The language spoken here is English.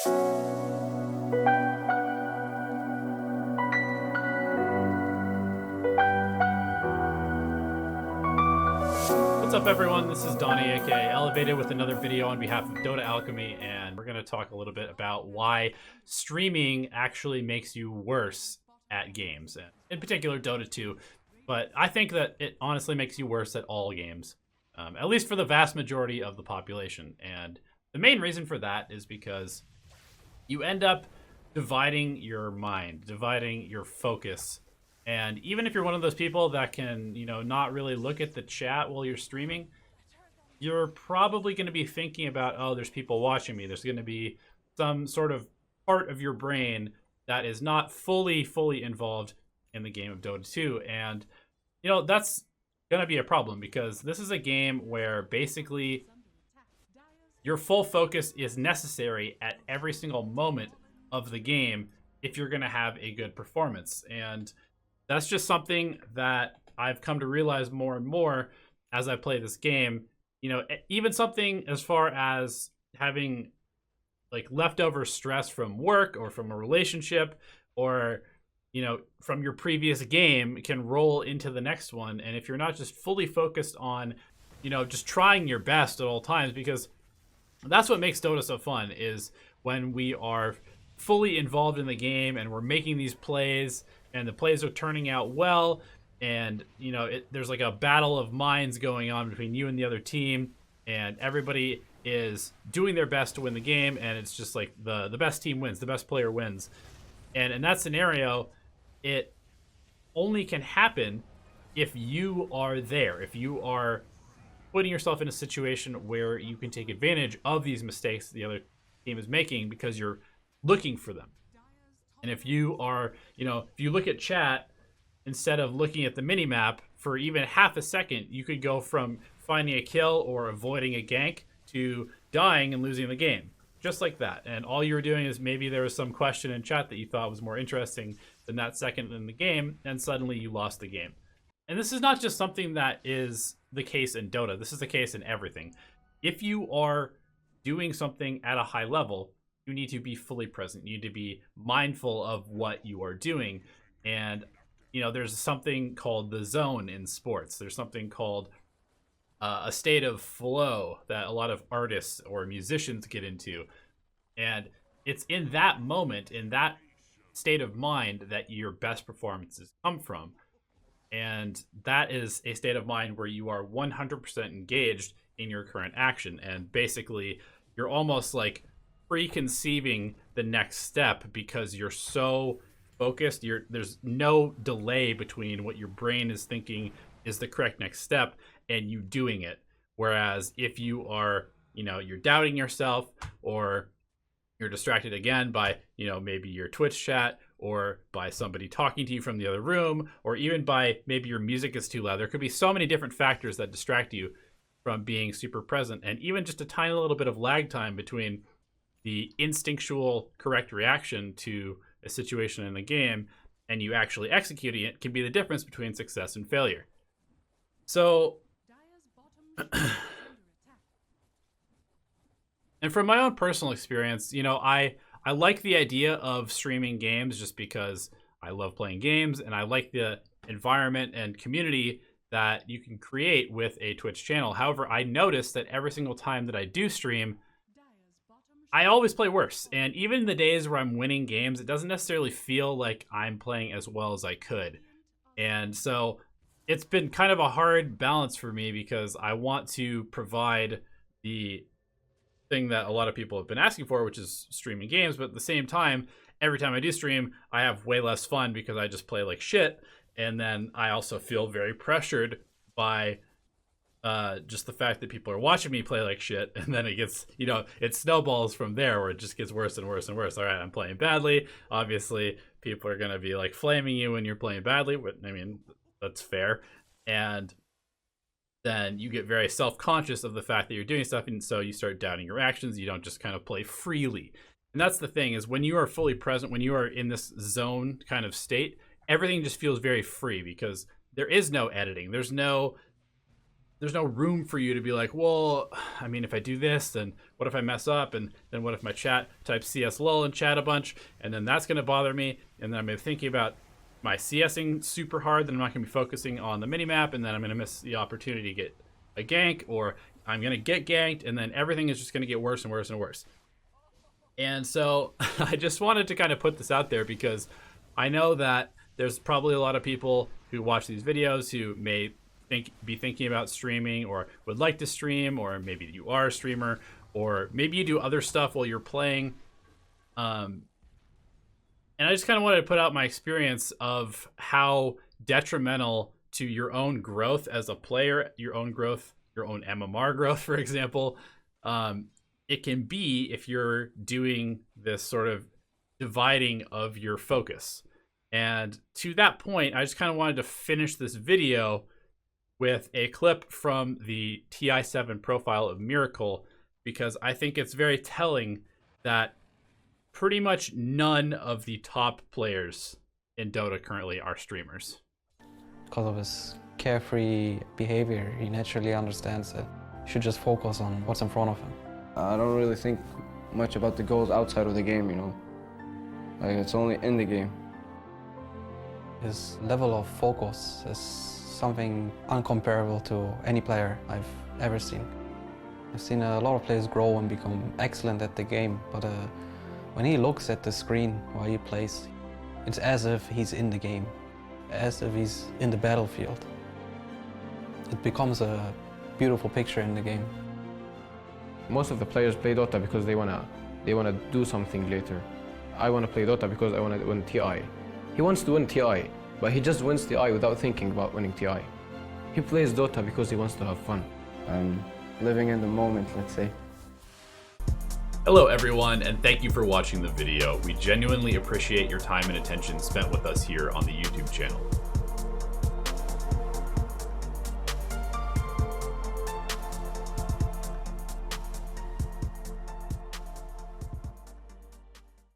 What's up, everyone? This is Donnie, aka Elevated, with another video on behalf of Dota Alchemy, and we're going to talk a little bit about why streaming actually makes you worse at games, in particular Dota 2. But I think that it honestly makes you worse at all games, at least for the vast majority of the population. And the main reason for that is because you end up dividing your mind, dividing your focus. And even if you're one of those people that can, not really look at the chat while you're streaming, you're probably going to be thinking about, oh, there's people watching me. There's going to be some sort of part of your brain that is not fully involved in the game of Dota 2. And, that's going to be a problem because this is a game where basically your full focus is necessary at every single moment of the game if you're going to have a good performance. And that's just something that I've come to realize more and more as I play this game. Even something as far as having like leftover stress from work or from a relationship or, from your previous game can roll into the next one. And if you're not just fully focused on, just trying your best at all times, because that's what makes Dota so fun, is when we are fully involved in the game and we're making these plays and the plays are turning out well, and there's like a battle of minds going on between you and the other team, and everybody is doing their best to win the game, and it's just like the best team wins, the best player wins. And in that scenario, it only can happen if you are there, if you are putting yourself in a situation where you can take advantage of these mistakes the other team is making because you're looking for them. And if you are, if you look at chat instead of looking at the mini map for even half a second, you could go from finding a kill or avoiding a gank to dying and losing the game, just like that. And all you were doing is maybe there was some question in chat that you thought was more interesting than that second in the game, and suddenly you lost the game. And this is not just something that is the case in Dota. This is the case in everything. If you are doing something at a high level, you need to be fully present. You need to be mindful of what you are doing. And, there's something called the zone in sports. There's something called a state of flow that a lot of artists or musicians get into. And it's in that moment, in that state of mind, that your best performances come from. And that is a state of mind where you are 100% engaged in your current action. And basically, you're almost like preconceiving the next step because you're so focused. There's no delay between what your brain is thinking is the correct next step and you doing it. Whereas if you are, you're doubting yourself, or you're distracted again by, maybe your Twitch chat, or by somebody talking to you from the other room, or even by maybe your music is too loud. There could be so many different factors that distract you from being super present. And even just a tiny little bit of lag time between the instinctual correct reaction to a situation in the game and you actually executing it can be the difference between success and failure. So, and from my own personal experience, I like the idea of streaming games just because I love playing games and I like the environment and community that you can create with a Twitch channel. However, I notice that every single time that I do stream, I always play worse. And even the days where I'm winning games, it doesn't necessarily feel like I'm playing as well as I could. And so it's been kind of a hard balance for me because I want to provide the thing that a lot of people have been asking for, which is streaming games. But at the same time, every time I do stream, I have way less fun because I just play like shit. And then I also feel very pressured by just the fact that people are watching me play like shit, and then it gets, it snowballs from there where it just gets worse and worse and worse. All right, I'm playing badly. Obviously, people are going to be like flaming you when you're playing badly. I mean, that's fair. And then you get very self-conscious of the fact that you're doing stuff, and so you start doubting your actions. You don't just kind of play freely. And that's the thing, is when you are fully present, when you are in this zone kind of state, everything just feels very free because there is no editing. There's no there's no room for you to be like, well, I mean, if I do this, then what if I mess up? And then what if my chat types CS lol and chat a bunch, and then that's going to bother me. And then I'm thinking about my CSing super hard, then I'm not going to be focusing on the minimap, and then I'm going to miss the opportunity to get a gank, or I'm going to get ganked, and then everything is just going to get worse and worse and worse. And so I just wanted to kind of put this out there because I know that there's probably a lot of people who watch these videos who may be thinking about streaming or would like to stream, or maybe you are a streamer, or maybe you do other stuff while you're playing. And I just kind of wanted to put out my experience of how detrimental to your own growth as a player, your own growth, your own MMR growth, for example, it can be if you're doing this sort of dividing of your focus. And to that point, I just kind of wanted to finish this video with a clip from the TI7 profile of Miracle, because I think it's very telling that pretty much none of the top players in Dota currently are streamers. Because of his carefree behavior, he naturally understands that he should just focus on what's in front of him. I don't really think much about the goals outside of the game, you know. Like, it's only in the game. His level of focus is something uncomparable to any player I've ever seen. I've seen a lot of players grow and become excellent at the game, but when he looks at the screen while he plays, it's as if he's in the game, as if he's in the battlefield. It becomes a beautiful picture in the game. Most of the players play Dota because they wanna do something later. I wanna play Dota because I wanna win TI. He wants to win TI, but he just wins TI without thinking about winning TI. He plays Dota because he wants to have fun. Living in the moment, let's say. Hello everyone, and thank you for watching the video. We genuinely appreciate your time and attention spent with us here on the YouTube channel.